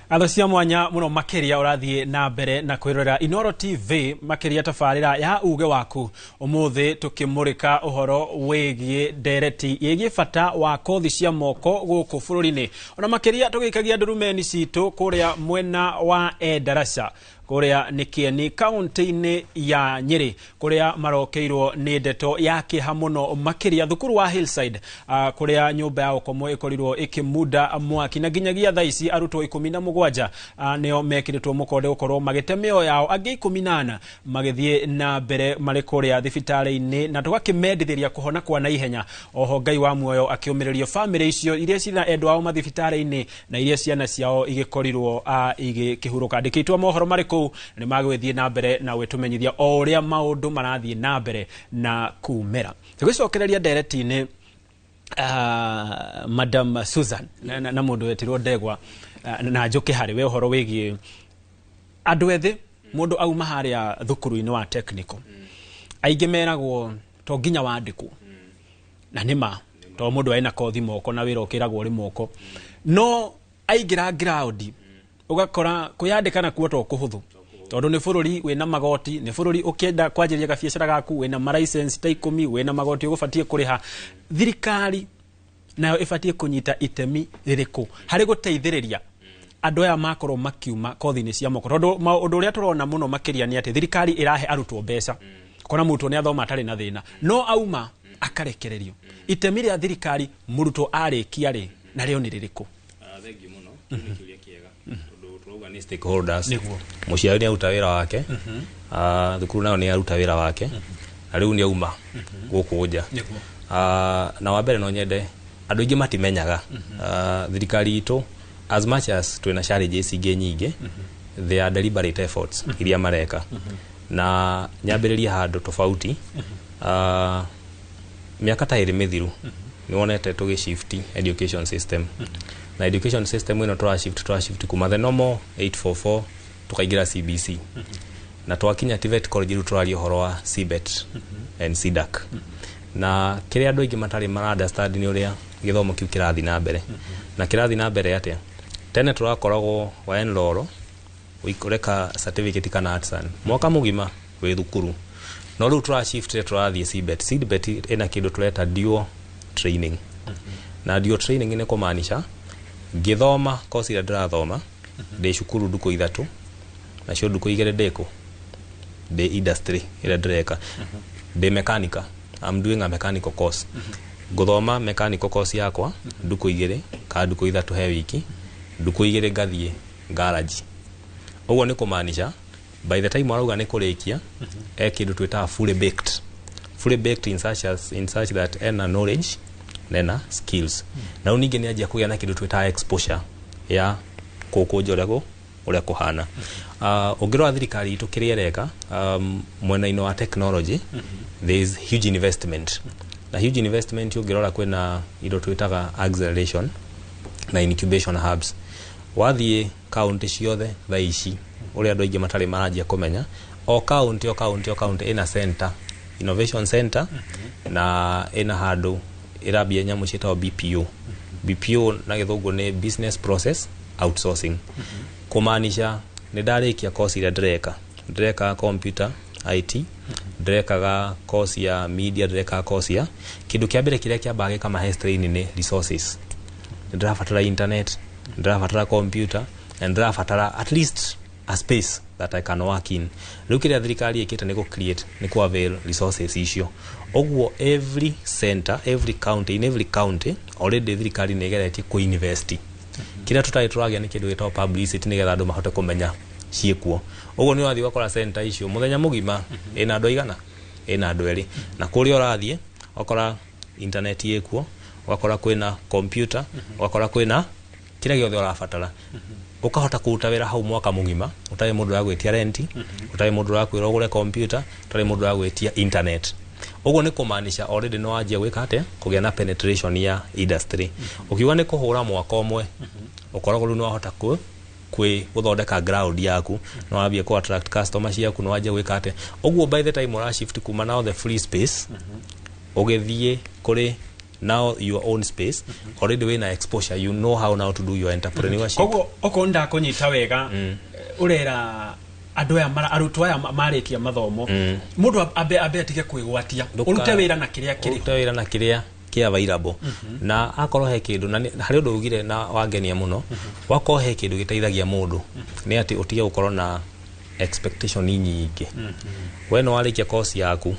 Atho cia mwanya muno makeria urathie na mbere na kwirorera Inoro TV makeria tafarira ya uge waku umuthi tukimurika uhoro wegie ndereti yegie fata wa kothi cia moko guku bururi-ini ona makeria tugikagia ndurumeni citu kuria mwena wa Endarasha kuria ni Kieni kaunti-ini ya Nyeri kuria marokeirwo ni ndeto yake hamuno makeria thukuru wa Hillside kuria nyumba ya ukomo ikorirwo ikimuda mwaki na ginyagia thaici arutwo 17 nio mekiritwo mukonde gukorwo magitemeo yao angi 18 magithie na mbere mari kuria thibitari-ini na tugakimendithiria kuhona kwa na ihenya oho Ngai wa muoyo akiumiririo family icio iria cina endwa ao mathibitari-ini na iria ciana ciao igikorirwo igikihuruka ndikitwa mohoro mariko ni magwithie na mbere na wetumenyithia o uria maundu marathie na mbere na kumera tugicokereria ndereti-ini Madam Susan na mundu wetirwo Ndegwa na njuke hari we uhoro wigie andu ethi mundu auma haria thukuru-ini wa technical aingi meragwo to nginya wandikwo na nima to mundu aina kothi moko na wira ukiragwo ri moko no aingira ground ugakora kuyandika na kuoto kuhuthu tondu ni bururi wina magoti ni bururi ukienda kwanjiria gabiacara gaku wina ma license ta 10 wina magoti ugubatie kuriha thirikari nayo ibatie kunyita itemi ririku hari guteithiriria andu aya makorwo makiuma kothi-ini cia moko tondu undu uria turona muno makiria ni ati thirikari irahe arutwo mbeca kona mutwo ni athoma atari na thina no auma akarekererio itemi ria thirikari murutwo arikia ri na rio ni ririku thengi muno nikiuria kiega tondu turuga ni stakeholders muciari ni aruta wira wake thukuru nayo ni aruta wira wake na riu ni auma guku nja na wa mbere no nyende andu ingi matimenyaga thirikari itu as much as twina challenges ingi nyingi they are deliberate efforts iria mareka na nyambiriria handu tofauti miaka ta iri mithiru ni wonete tugi shift education system na education system ino twa shift kuma the normal 844 tukaingira CBC na twakinya TVET college ru turali horo wa CBET and CDAC na kire andu ingi matari mara understand ni uria githomo kiu kirathi na mbere na kirathi na mbere atia tene turakoragwo wa enroro wikureka certificate kana artisan mwaka mugima we thukuru no ru tura shift turathi CBET ina kindu tureta dual training na dual training ni kumaanisha githoma course ira ndirathoma de shukuru nduko ithatu na cio nduko igere ndeko de industry ira ndireka de mechanical I'm doing a mechanical course guthoma mechanical course yakwa nduko igere ka nduko ithatu he wiki nduko igere ngathie garage uguo ni kumaanisha by the time arauga ni kurikia kindu twita fully baked in such that ena knowledge nena skills na uningi ni ajia kugia na kindu twita exposure ya kukunjo uria kuhana ungirwa thirikari itu kiriereka mwena-ini wa technology there is huge investment na huge investment ungirora kwina indo twitaga acceleration na incubation hubs wathie county ciothe thaici uria andu aingi matari marajia kumenya o county ina center innovation center na ina handu irabia nyamu citao BPO na githungu ni business process outsourcing kumaanisha ni ndarikia course ira ndireka computer IT ndirekaga course ya media ndireka course ya kindu kia mbere kiria kiambage kama history ni resources ndirafatara internet ndirafatara computer and ndirafatara at least a space that I can work in riu kiria thirikari ikita ni create ni ku avail resources icio oguo every center every county already thirikari ni geretie ku invest kira tutai turagia ni kindu gitwa publicity nigetha andu mahote kumenya ciekuo oguo ni wathi wakora center icio muthenya mugima ina andu igana ina andu eri na kuri orathie okora internet yekuo wakora kwina computer wakora kwina kira giothe urafatara ukahota kuruta wira hau mwaka mugima utari mundu wa gwetia renti utari mundu wa kwira ugure computer utari mundu wa gwetia internet uguo ni kumaanisha already no ajia gwika ate kugia na penetration ya industry ukiwa ni kuhura mwaka omwe ukoragwo no hota guthondeka ground yaku no wabie ku attract customers yaku no ajia gwika ate uguo by the time ura shift kuma now the free space ugithie kuri now your own space already when exposure you know how now to do your entrepreneurship. Kogo okonda konyita wega urera andu aya arutwo aya marikia mathomo mundu abe atige kwigwatia urute wira na kiria kiri urute wira na kiria kia available na akorwo he kindu na hari undu ugire na wangenia muno wako he kindu giteithagia mundu ni ati utige gukorwo na expectation nyingi weno warikia course yaku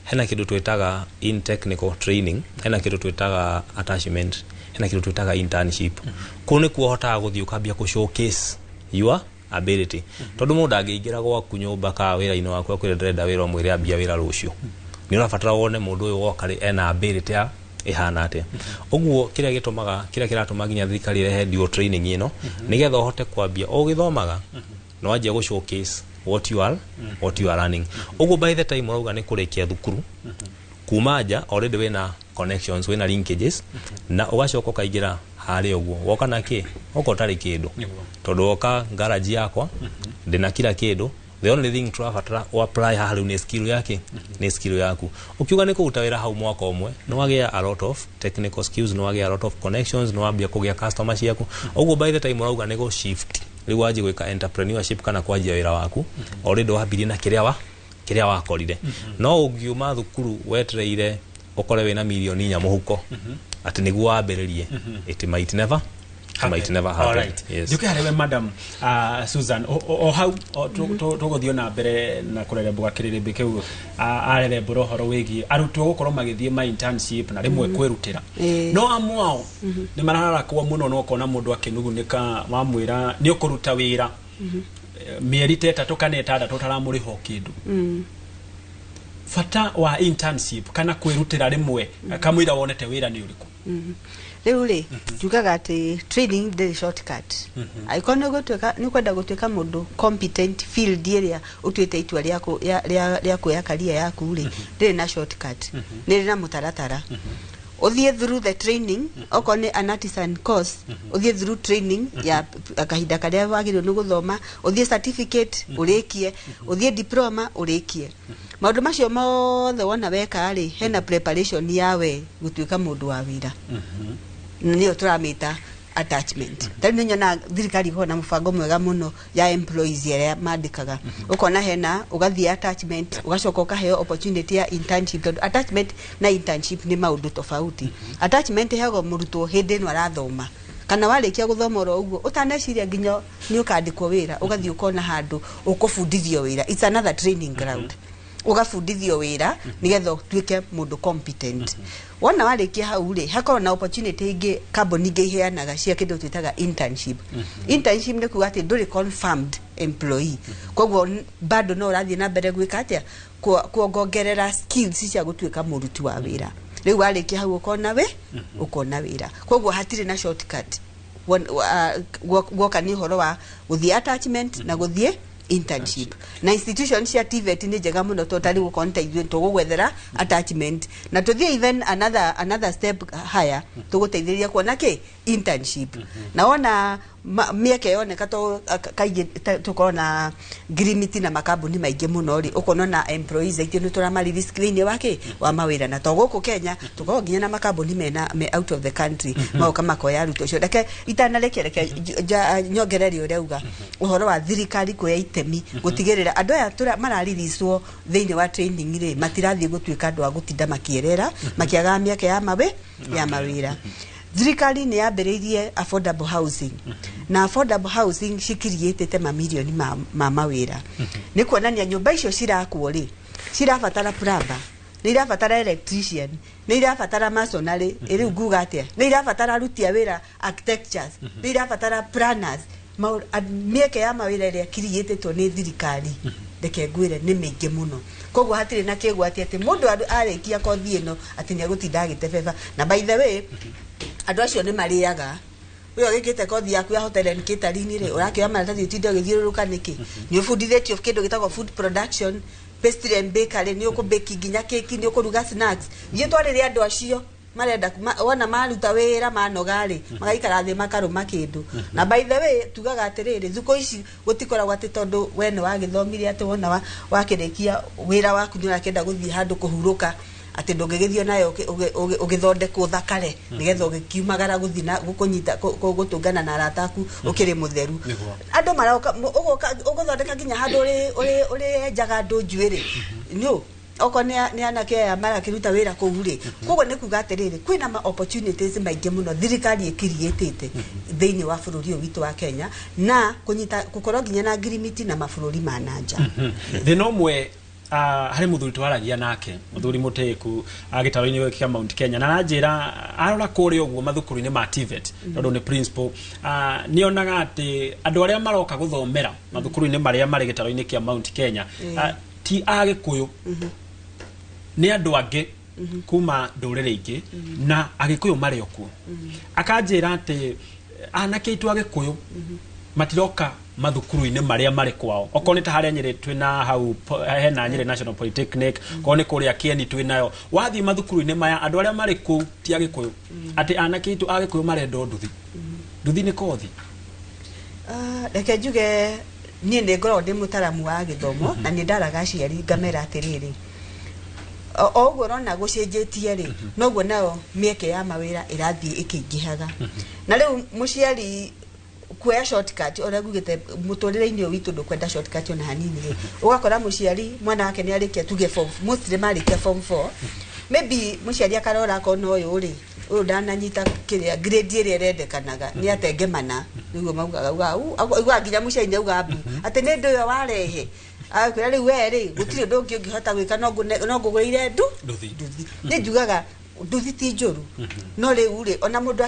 hena kindu twitaga in technical training hena kindu twitaga attachment hena kindu twitaga internship kune kuohota guthii ukambia ku showcase your ability tondu mundu angiingira gwaku nyumba ka wira ino waku akwire ndrenda wira mwire ambia wira rucio ni urafatara wone mundu uyu wokari ena ability ya ihana ate oguo kiria gitumaga kiria kiratuma ginya thirikari rehe dio training ino nigetha uhote kwambia ugithomaga no aje go showcase what you are learning oguo by the time urauga ni kurekia thukuru kumaja already wena connections wena linkages na ugacoka kaingira hari oguo woka naki oko tari kindu tondu woka garage yakwa ndina kila kindu the only thing turafatara o apply haru ni skill yake ni skill yaku ukiuga ni kugutawira hau mwaka omwe no wagia a lot of technical skills no wagia a lot of connections no wambia kugia customers yaku oguo by the time urauga ni go shift riu waje gwika entrepreneurship kana kwajia wira waku already wabirie na kiria wakorire no ungiuma thukuru wetereire ukore wina milioni nya muhuko ati niguo wambiririe it might never happen. All right. Yes. Yukiharewe madam Susan o how tugothio na mbere na kurere mbuga kiriri keu arere mburo horo wigi arutwo gukorwo magithie ma internship na rimwe kwirutira no amwao ni marara kwa muno no kona mundu akinugunika wamwira ni ukuruta wira mieri 3 kana 6 tutaramuriho kindu fata wa internship kana kwirutira rimwe kamwira wonete wira ni uriku Leule jugaga ati training the shortcut aikona gotweka ni kwenda gotweka mundu competent field area utwete itwa riako ya career yaku ri ndire na shortcut ndire na mutaratara uthie through the training okone an artisan course uthie through training ya kahinda karia wagirwo ni guthoma uthie certificate urikie uthie diploma urikie maundu macio mothe wona weka ri hena preparation yawe gutwika mundu wa wira niyo turamita attachment tani nyona thirikari ho na mufango mwega muno ya employees ya mandikaga ukona hena ugathi attachment ugacoka ukaheo opportunity ya internship attachment na internship ni maundu tofauti attachment hego murutwo hindi no arathoma kana warikia guthoma ro uguo utaneciria nginya ni ukandikwo wira ugathi ukona handu ukufundithio wira it's another training ground ugafundithio wira nigetho twike mundu competent wona warikia hau ri hakorwo na opportunity ingi company ingi iheanaga cia kindu twitaga internship internship ni kuga ati nduri confirmed employee koguo bado no urathie na mbere gwika atia kuongerera skills cia gutwika muruti wa wira riu warikia hau ukona wira koguo hatire na shortcut woka ni horo wa guthie attachment na guthie internship na institution cia TVET ni njega muno totally gukonta ithuĩ tugugwethera attachment na tuthie even another step higher tuguteithĩria kuona internship na ona mieke yoneka to kaige tukona grimiti na makambuni maingi muno ri ukona na employees aitio ni turamari risk thini wa mawira na to guku Kenya tuko nginya na makambuni me out of the country mau kama koya ruto cio dake itanalekereke nyongereri ureuga uhoro wa thirikari kuya itemi gutigirira andu aya maraririswo thini wa training ri matirathie gutwika andu a gutinda makierera makiaga mieke ya mawira thirikari ni yambiririe affordable housing na affordable housing cikirietete mamilioni ma mawira ni kuonania nyumba icio cirakwo ri cirabatara plumber ni irabatara electrician ni irabatara masonry iri nguga atia ni irabatara rutia wira architectures ni irabatara planners mieke ya mawira iria kirietetwo ni thirikari ndeke ngwire ni mingi muno koguo hatire na kigwati ati mundu arikia kothi ino ati ni agutinda agitebeba na by the way andu acio ni mariaga uyo gikite kothi yaku ya hotel and catering ri urakioya maratathi utinde ugithiururuka niki ni ufundithitio kindu gitagwo food production pastry and bakery ni ukubeki ginya keki ni ukuruga snacks thie twarire andu acio marenda wona maruta wira manogari magaikara thi makaruma kindu na by the way tugaga atiriri thuko ici gutikoragwa ati tondu wene wagithomire ati wona wakirekia wira waku ni urakenda guthie handu kuhuruka ati ndungigithio nayo ugithondekwo thakare nigetha ugikiumagara guthina gukunyita gutungana na arataku ukiri mutheru andu maroka uguthondeka nginya handu uri enjaga ndu njuiri no oko ni anake ya mara kiruta wira kuhure kogo ne kuga atiriri kwina ma opportunities maingĩ muno thirikari ikirietete thiini wa bururi witu wa Kenya na kunyita gukorwo nginya na agreement na mabururi ma nanja thina umwe hari muthuri twaragia nake muthuri Muteku agitaro-ini gwa Mount Kenya na nanjira arora kuri uguo mathukuru-ini ma TVET tondu ni principal nionaga ati andu aria maroka guthomera mathukuru-ini maria mari gitaro-ini kia Mount Kenya ti agikuyu ni andu angi kuma ndurire ingi na agikuyu mari okuo akanjira ati anake itu agikuyu matiroka mathukuru-ini maria mari kwao okoni ta haria Nyeri twina hau hena Nyeri National Polytechnic koni kuria Kieni twinayo wathi mathukuru-ini maya andu aria mari ku ti agikuyu ati anake itu agikuyu marendo nduthi ni kothi reke njuge nie ndi ngorwo ndi mutaramu wa githomo na ni ndaraga ciari ngamera atiriri oguo rona gucenjetie ri noguo nao mieke ya mawira irathie ikiingihaga na riu muciari kuya shortcut ora gugite mutorire-ini witu ndukwenda shortcut ona hanini ri ugakora muciari mwana wake ni arikia tuge form mostly marikia form 4 maybe muciari akarora kono uyu ri uyu ndananyita kiria grade iri rendekanaga ni atengemana niguo maugaga igwa nginya muciari uga ati ni nduyo warehe akwira riu weri gutiri ndungi ungihota gwika no ngugurire nduthi ni njugaga nduthi ti njuru no riu ri ona mundu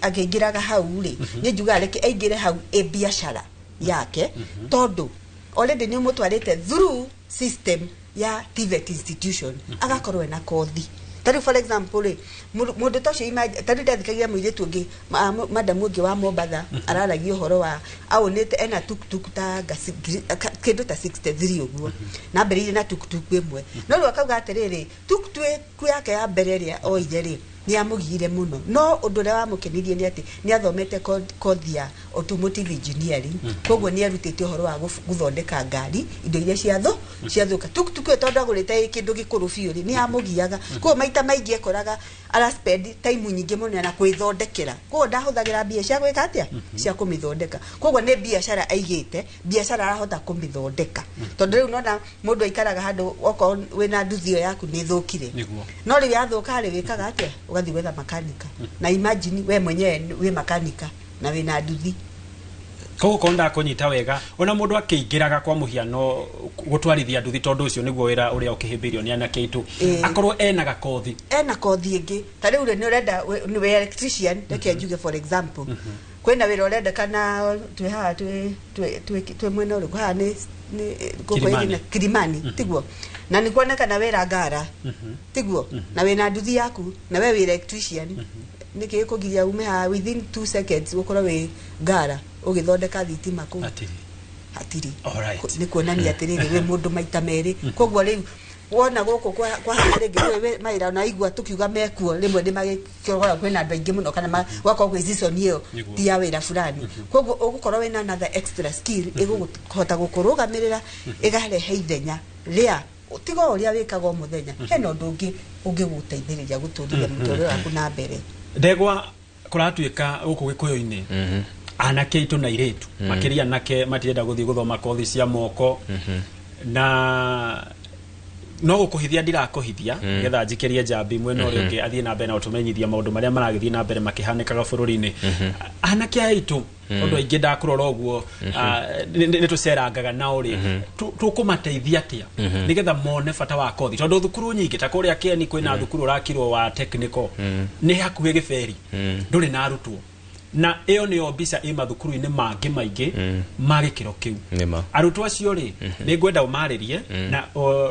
akingiraga hau ri ni njugaga reke aingire hau biashara yake tondu already ni mutwarite through system ya TVET institution agakorwo na kothi tari for example ri mundu tocio tari ndathikagia muiretu ngi madam ungi wa Mombatha araragia uhoro wa aunite ena tuktuk ta kindu ta 63 uguo na mbere na tuktuk imwe no ru akauga atiriri tuktuk yake ya mbere ria oire ri ni amugire muno no undu ria wamukenirie ni ati ni athomete kothi ya automotive engineering koguo ni arutite uhoro wa guthondeka ngari indo iria ciathuka tuktuk tondu agurite kindu gikuru biu ri ni amugiaga koguo maita maingi ekoraga ara spend time nyingi muno na kwithondekera koguo ndahuthagira mbia cia gwika atia cia kumithondeka koguo ni biashara aigite biashara arahota kumithondeka tondu riu nona mundu aikaraga handu oko wina nduthio yaku ni thukire no ri yathuka ri wikaga atia ugathi gwetha makanika na imagine we mwenyewe we makanika na wina nduthi koguo konda kunyita wega ona mundu akiingiraga kwa muhiano gutwarithia nduthi tondu ucio niguo wira uria ukihimbirio ni anake itu akorwo ena kothi ingi ta riu ni urenda ni we electrician reke njuge for example kwina wira urenda kana twi ha twi mwena uri ha ni gokoini Kilimani tiguo na ni kuoneka na wira ngara tiguo na wina nduthi yaku na we wira electrician niki kugiria ume ha within 2 seconds ukorwo we ngara ugithondeka thitima ku hatiri ni kuonania atiriri we mundu maita meri koguo riu wona guku kwa harege we maira na igwa tukiuga mekuo rimwe ndi magikora kwena andu aingi muno kana wako gwe season iyo ti ya wira fulani koguo ugukorwo wena another extra skill iguhota gukurugamirira igarehe ithenya ria tiga uria wikaga muthenya hena undu ungi guteithiriria guturithia muturire waku na mbere ndegwa kuratuika guku gikuyu-ini anake itu na iretu makiria nake matienda guthii guthoma kothi cia moko na no gukuhithia ndirakuhithia getha njikirie njambi mwena uri ungi athie na mbere na utumenyithia maundu maria maragithie na mbere makihanikaga bururi-ini anake aitu undu aingi ndakurora uguo ni tucerangaga na uri tukumateithia atia nigetha mone bata wa kothi tondu thukuru nyingi ta kuria Kieni kwina thukuru urakirwo wa technical ni hakuhe giberi nduri na arutwo na iyo ni obisa ima thukuru-ini mangi maingi magikiro kiu arutwo acio ri ni ngwenda umaririe na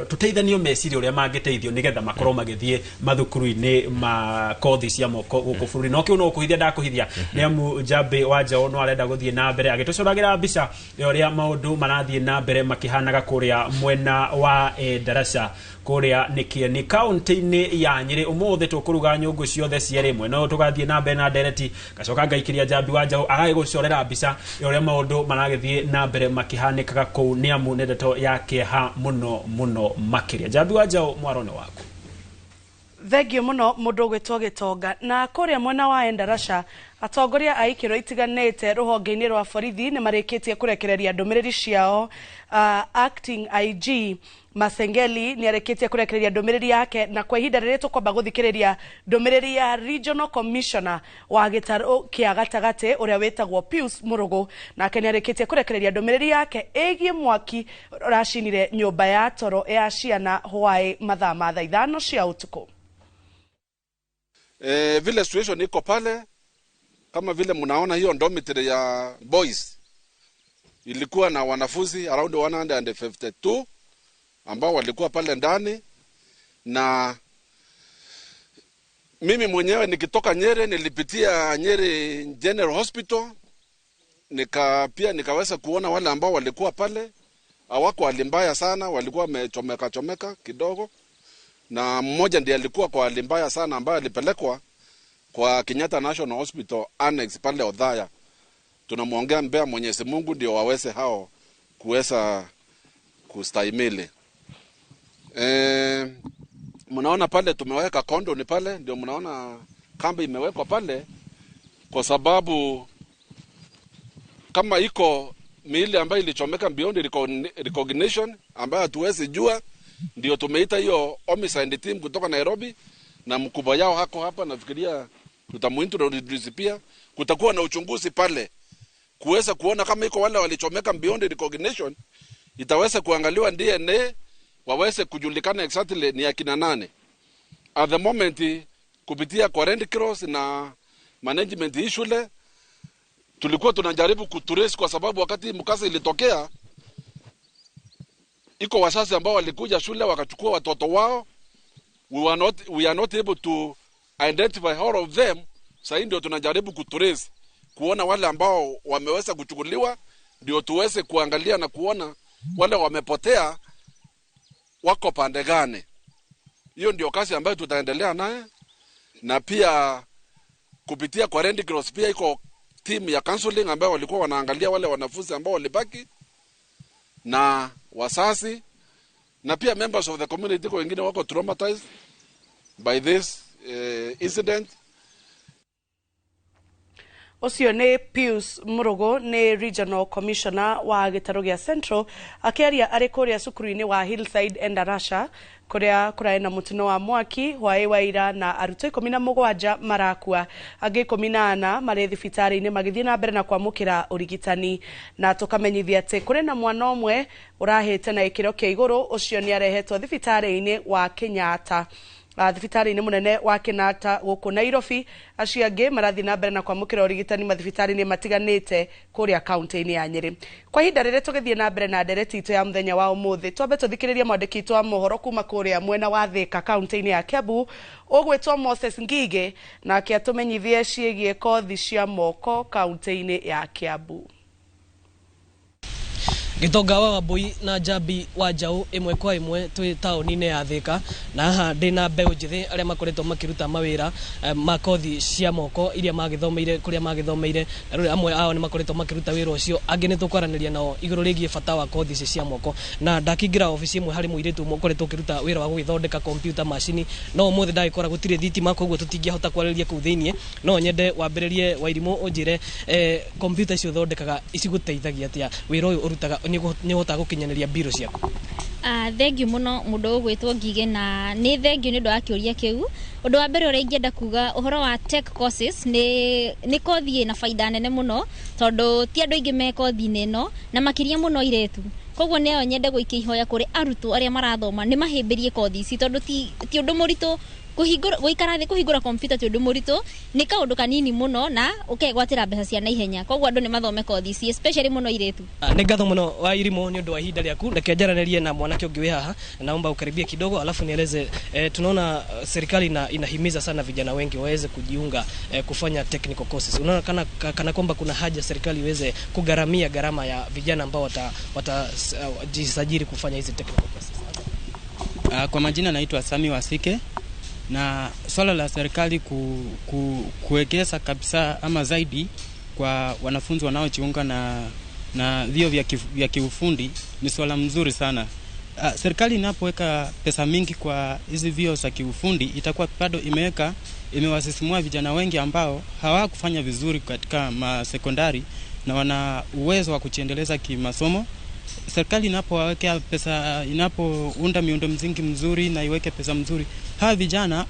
tuteithanio meciri uria mangiteithio nigetha makorwo magithie mathukuru-ini ma kothi cia moko guku bururi no kiu no kuhithia ndakuhithia ni amu Njambi wa Njau no arenda guthie na mbere agitucoragira mbica uria maundu marathie na mbere makihanaga kuria mwena wa Darasha kuria ni Kieni kaunti-ini ya Nyeri umuthi tukuruga nyungu ciothe cierimwe no tugathie na mbere na ndereti gacoka ngaikiria Njambi wa Njau agagigucorera mbica uria maundu maragithie na mbere makihanikaga kuu ni amu ndeto yake ha muno makiria Njambi wa Njau mwarone waku Thegio muno mundu gwitwo Gitonga na kuria mwena wa Endarasha atongoria a ikiro itiganite ruhonge-ini rwa borithi ni marikitie kurekereria ndumiriri ciao. Acting IG Masengeli ni areketie kurekereria ndumiriri yake na kwa ihinda riri tukwamba guthikiriria ndumiriri ya Regional Commissioner wa Gitaru kia gatagati uria wetagwo Pius Murugo nake ni areketie kurekereria ndumiriri yake egie mwaki rashinire nyumba ya toro ya ciana hwai mathaa ma thaa 5 cia utuku. Vile situation iko pale kama vile mnaona hiyo dormitory ya boys ilikuwa na wanafunzi around 152 ambao walikuwa pale ndani, na mimi mwenyewe nikitoka Nyeri nilipitia Nyeri General Hospital nikaweza kuona wale ambao walikuwa pale hawako hali mbaya sana, walikuwa wamechomeka kidogo, na mmoja ndiye alikuwa kwa hali mbaya sana ambaye alipelekwa kwa Kenyatta National Hospital Annex pale Othaya. Tunamuongea mbea Mwenyezi Mungu ndio waweze hao kuweza kustahimili. Mnaona pale tumeweka kondo ni pale, ndio mnaona kambi imewekwa pale, kwa sababu kama iko miili ambayo ilichomeka beyond recognition ambayo hatuwezi jua, ndio tumeita hiyo homicide team kutoka Nairobi, na mkubwa yao hako hapa. Nafikiria tutamuintroduce pia, kutakuwa na uchunguzi pale kuweza kuona kama iko wale walichomeka beyond recognition, itaweza kuangaliwa DNA waweze kujulikana exactly ni akina nane. At the moment kupitia kwa Red Cross na management hii shule tulikuwa tunajaribu kutrace, kwa sababu wakati mkasa ilitokea iko wazazi ambao walikuja shule wakachukua watoto wao. We are not able to identify all of them. Sasa ndio tunajaribu kutrace kuona wale ambao wameweza kuchukuliwa, ndio tuweze kuangalia na kuona wale wamepotea wako pande gani. Hiyo ndio kazi ambayo tutaendelea naye, na pia kupitia kwa Red Cross pia iko team ya counseling ambao walikuwa wanaangalia wale wanafunzi ambao walibaki na wasasi, na pia members of the community kwa wengine wako traumatized by this incident. Ucio ni Pius Murugo ni Regional Commissioner wa Gitaru gia Central akiaria ari kuria cukuru-ini wa Hillside Endarasha kuria kuraena mutino wa mwaki hwai waira na aruto 17 marakua, angi 14 mari thibitari-ini magithie na mbere na kwamukira urigitani, na tukamenyithia ati kuri na mwana umwe urahite na ikiro kia iguru. Ucio ni arehetwo thibitari-ini wa Kenyatta thibitari-ini munene wa Kenyatta guku Nairobi. Acio angi marathi na mbere na kwamukira urigitani mathibitari-ini matiganite kuria kaunti-ini ya Nyeri. Kwa ihinda riri tugithie na mbere na ndereti itu ya muthenya wa umuthi, twambe tuthikiriria mwandiki itu wa mohoro kuma kuria mwena wa Thika kaunti-ini ya Kiambu ugwitwo Moses Ngige, na akiatumenyithie ciegie kothi cia moko kaunti-ini ya Kiambu. Gitonga wa Wambui na Njambi wa Njau imwe kwa imwe twi tauni-ini ya Thika, na haha ndina mbeu njithi aria makoretwo makiruta mawira ma kothi cia moko iria magithomeire kuria magithomeire, na amwe ao ni makoretwo makiruta wira ucio, angi ni tukwaraniria nao iguru rigie bata wa kothi ici cia moko. Na ndakingira ofisi imwe hari muiritu mukoretwo kiruta wira wa gugithondeka computer machine, no umuthi ndagikora gutire thitima, koguo tutingihota kwariria ku thiini, no nyende wambiririe Wairimu unjire computer icio thondekaga iciguteithagia atia, wira uyu urutaga ni hota gukinyaneria biro ciaku. Thank you muno mundu ugwitwo Ngige, na ni thank you ni ndo akiuria kiu. Undu wa mbere uria ingenda kuga uhoro wa tech courses ni kothi na faida nene muno, tondu ti andu ingi me kothi neno na makiria muno iretu. Koguo neo nyende guikihoya kuri arutwo aria marathoma ni mahimbirie kothi ici, tondu ti undu murito guikara thi kuhingura computer ti undu murito, ni kaundu kanini muno na ukegwatira mbeca cia naihenya. Koguo andu ni mathome kothi ici especially muno iretu. Ni ngatho muno Wairimu ni undu wa ihinda riaku, reke njaranĩrie na mwanake ungi wi haha, naomba ukaribie kidogo alafu nieleze. Tunaona serikali inahimiza sana vijana wengi waweze kujiunga kufanya technical courses. Unaona kana kwamba kuna haja serikali iweze kugaramia gharama ya vijana ambao watajisajili kufanya hizi technical courses. Kwa majina naitwa Sami Wasike, na swala la serikali kuwekeza kabisa ama zaidi kwa wanafunzi wanaojiunga na vio vya kiufundi ni swala mzuri sana, serikali inapoweka pesa mingi kwa hizi vio za kiufundi itakuwa bado imewasisimua vijana wengi ambao hawakufanya vizuri katika masekondari na wana uwezo wa kujiendeleza kimasomo. Serikali inapowekea pesa, inapounda miundo msingi mzuri na iweke pesa mzuri, hawa vijana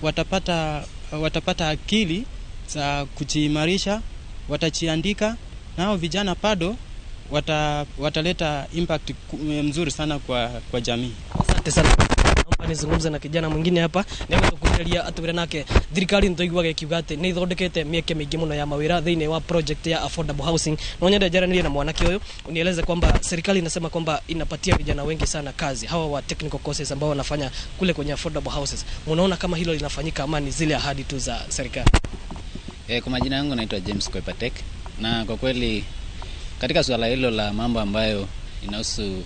watapata akili za kujiimarisha, watajiandika, na hao vijana bado wataleta impact mzuri sana kwa jamii. Asante sana. Naomba nizungumze na kijana mwingine hapa. Nĩgetha kugeria atwire nake thirikari ntoigwa gekiuga ati nĩ ithondekete mieke mingi muno ya mawira thĩinĩ wa project ya affordable housing. No nyende jaranirie na mwanake huyo unieleze kwamba serikali inasema kwamba inapatia vijana wengi sana kazi, hawa wa technical courses ambao wanafanya kule kwenye affordable houses. Munaona kama hilo linafanyika ama ni zile ahadi tu za serikali? Kwa majina yangu naitwa James Koipatek, na kwa kweli katika swala hilo la mambo ambayo inahusu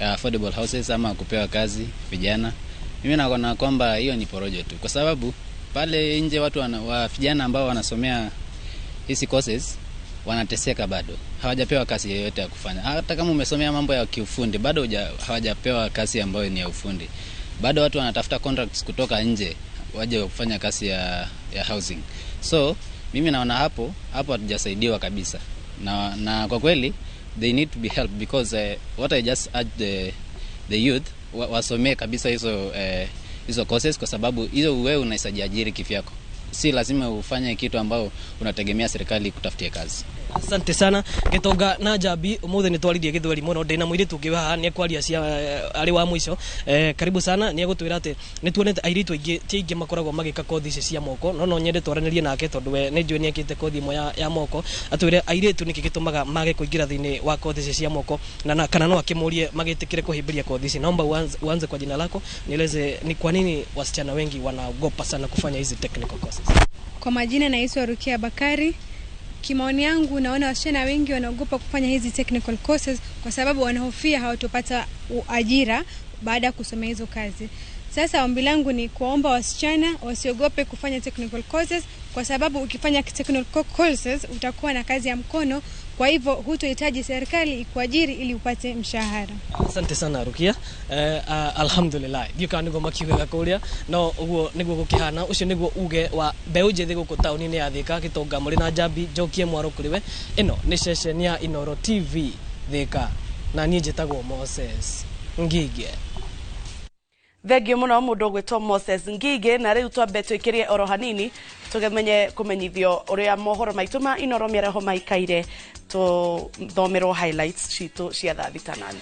affordable houses ama kupewa kazi vijana, mimi naona kwamba hiyo ni porojo tu, kwa sababu pale nje watu wa vijana ambao wanasomea hizi courses wanateseka, bado hawajapewa kazi yoyote ya kufanya. Hata kama umesomea mambo ya kiufundi, bado hawajapewa kazi ambayo ni ya ufundi. Bado watu wanatafuta contracts kutoka nje waje kufanya kazi ya housing. So mimi naona hapo hatujasaidiwa kabisa, na kwa kweli they need to be helped, because what I just urge the youth wasomee kabisa hizo courses, kwa sababu hizo wewe unajiajiri kifyako, si lazima ufanye kitu ambao unategemea serikali kutafutia kazi. Asante sana Gitonga na Jabi, umuthe ni twaririe githweri muno ndina mwiritu ukiwa ni kwaria cia ari wa mwisho. Karibu sana. Ni egutwira ati ni tuonete airitu aingi makoragwo magika kothi ici cia moko, no nyende twaranirie nake tondu we ni njui ni akite kothi imwe ya moko, atwire airitu niki gitumaga mage kuingira thiini wa kothi ici cia moko, na kana no akimurie magitikire kuhimbiria kothi ici. Naomba uanze kwa jina lako, nieleze ni kwa nini wasichana wengi wanaogopa sana kufanya hizi technical courses. Kwa majina naitwa Rukia Bakari. Kimaoni yangu naona wasichana wengi wanaogopa kufanya hizi technical courses kwa sababu wanahofia hawatopata ajira baada ya kusomea hizo kazi. Sasa ombi langu ni kuomba wasichana wasiogope kufanya technical courses, kwa sababu ukifanya technical courses utakuwa na kazi ya mkono, kwa hivyo hutohitaji serikali ikuajiri ili upate mshahara. Asante sana Rukia. Alhamdulillah ndiuka nigo makiuga kuria no uguo niguo gukihana ucio niguo uge wa mbeu njethi guku tauni-ini ya Thika. Gitonga muri na Jabi njokie mwaro kuriwe. Ino ni session ya Inoro TV Thika na nie njitagwo Moses Ngige. Thengio muno mundu gwitwo Moses Ngige, na riu twambe twikirie oro hanini tugemenye kumenyithio uria mohoro maitu ma Inoro miereho maikaire tu thomerwo highlights citu cia 6:30.